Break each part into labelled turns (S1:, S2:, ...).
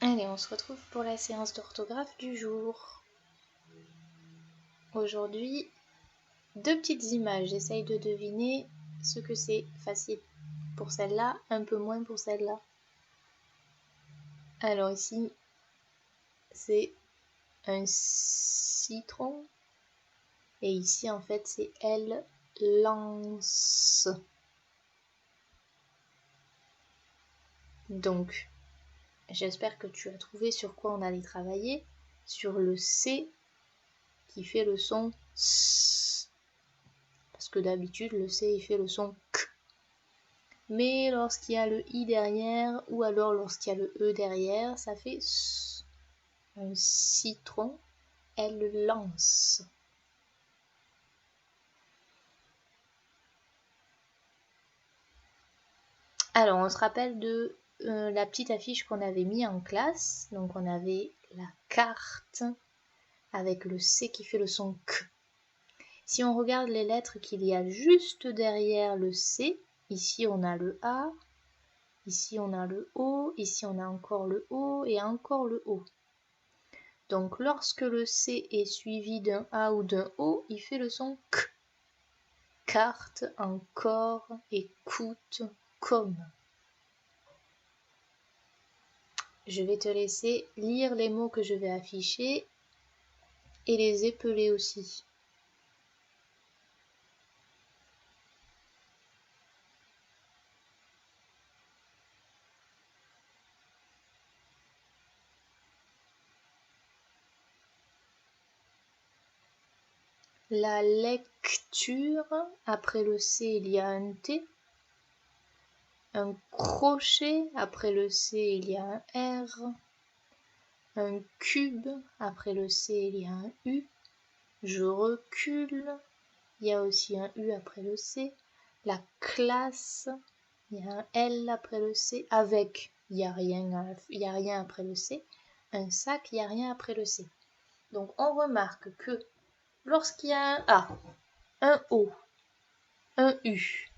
S1: Allez, on se retrouve pour la séance d'orthographe du jour. Aujourd'hui, 2 petites images. J'essaye de deviner ce que c'est. Facile pour celle-là, un peu moins pour celle-là. Alors ici, c'est un citron. Et ici, en fait, c'est elle lance. Donc, j'espère que tu as trouvé sur quoi on allait travailler. Sur le C qui fait le son S. Parce que d'habitude, le C, il fait le son K. Mais lorsqu'il y a le I derrière, ou alors lorsqu'il y a le E derrière, ça fait S. Un citron, elle lance. Alors, on se rappelle de la petite affiche qu'on avait mis en classe. Donc, on avait la carte avec le C qui fait le son K. Si on regarde les lettres qu'il y a juste derrière le C, ici on a le A, ici on a le O, ici on a encore le O et encore le O. Donc lorsque le C est suivi d'un A ou d'un O, il fait le son K. Carte, encore, écoute, comme. Je vais te laisser lire les mots que je vais afficher et les épeler aussi. La lecture, après le C, il y a un T. Un crochet, après le C, il y a un R. Un cube, après le C, il y a un U. Je recule, il y a aussi un U après le C. La classe, il y a un L après le C. Avec, il n'y a rien après le C. Un sac, il n'y a rien après le C. Donc on remarque que lorsqu'il y a un A, un O, un U,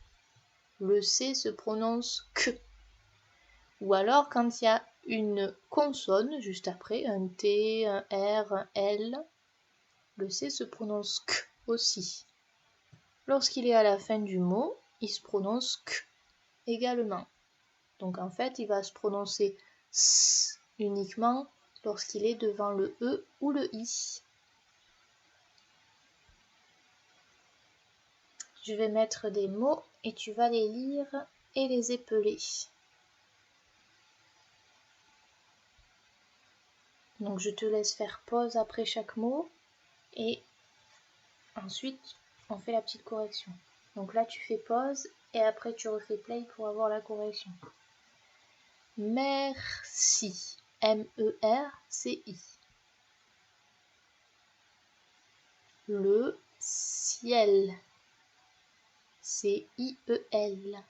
S1: le C se prononce Q. Ou alors quand il y a une consonne juste après, un T, un R, un L, le C se prononce K aussi. Lorsqu'il est à la fin du mot, il se prononce K également. Donc en fait, il va se prononcer S uniquement lorsqu'il est devant le E ou le I. Je vais mettre des mots et tu vas les lire et les épeler. Donc je te laisse faire pause après chaque mot et ensuite on fait la petite correction. Donc là tu fais pause et après tu refais play pour avoir la correction. Merci. M-E-R-C-I. Le ciel. C-I-E-L.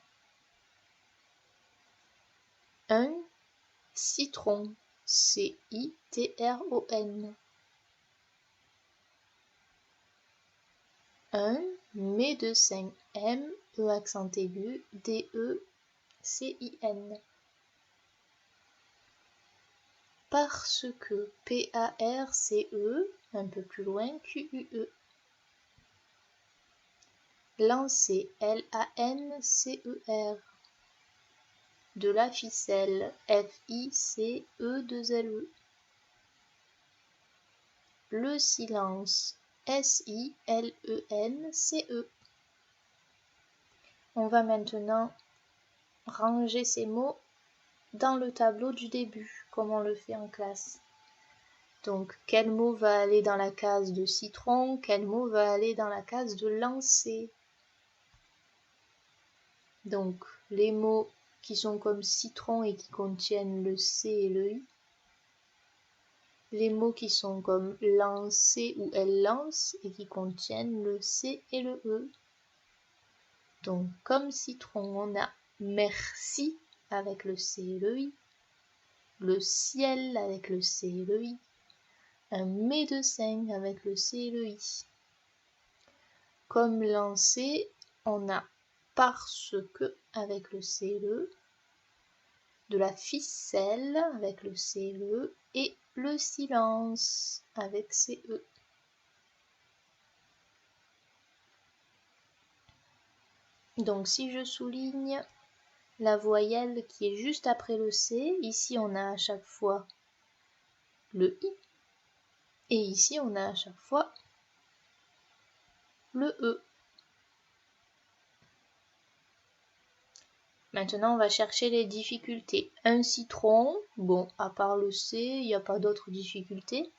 S1: Un citron. C-I-T-R-O-N. Un médecin. M-E accent aigu. D-E-C-I-N. Parce que. P-A-R-C-E. Un peu plus loin. Q-U-E. Lancer. L-A-N-C-E-R. De la ficelle. F-I-C-E-2-L-E. Le silence. S-I-L-E-N-C-E. On va maintenant ranger ces mots dans le tableau du début, comme on le fait en classe. Donc, quel mot va aller dans la case de citron? Quel mot va aller dans la case de lancer? Donc, les mots qui sont comme citron et qui contiennent le C et le I. Les mots qui sont comme lancer ou elle lance et qui contiennent le C et le E. Donc, comme citron, on a merci avec le C et le I. Le ciel avec le C et le I. Un médecin avec le C et le I. Comme lancer, on a parce que avec le C et le E. de la ficelle avec le C et le E, et le silence avec CE. Donc si je souligne la voyelle qui est juste après le C, ici on a à chaque fois le I, et ici on a à chaque fois le E. Maintenant on va chercher les difficultés. Un citron, bon, à part le C, il n'y a pas d'autres difficultés.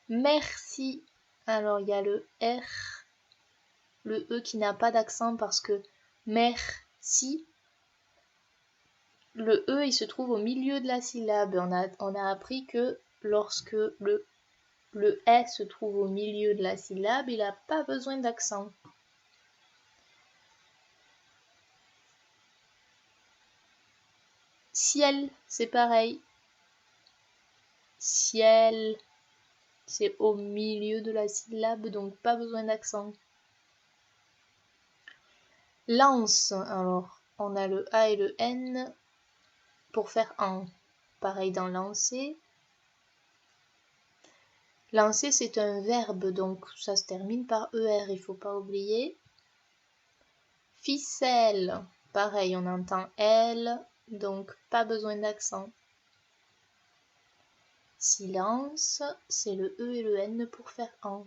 S1: Merci, alors il y a le R, le E qui n'a pas d'accent parce que merci, le E il se trouve au milieu de la syllabe. On a appris que lorsque le S se trouve au milieu de la syllabe, il n'a pas besoin d'accent. Ciel, c'est pareil. Ciel, c'est au milieu de la syllabe, donc pas besoin d'accent. Lance, alors on a le A et le N pour faire un. Pareil dans lancer. Lancer c'est un verbe, donc ça se termine par ER, il ne faut pas oublier. Ficelle, pareil, on entend L, donc pas besoin d'accent. Silence, c'est le E et le N pour faire un.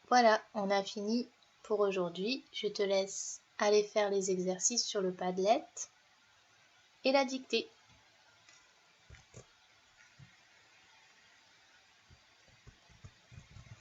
S1: Voilà, on a fini pour aujourd'hui. Je te laisse aller faire les exercices sur le Padlet et la dictée.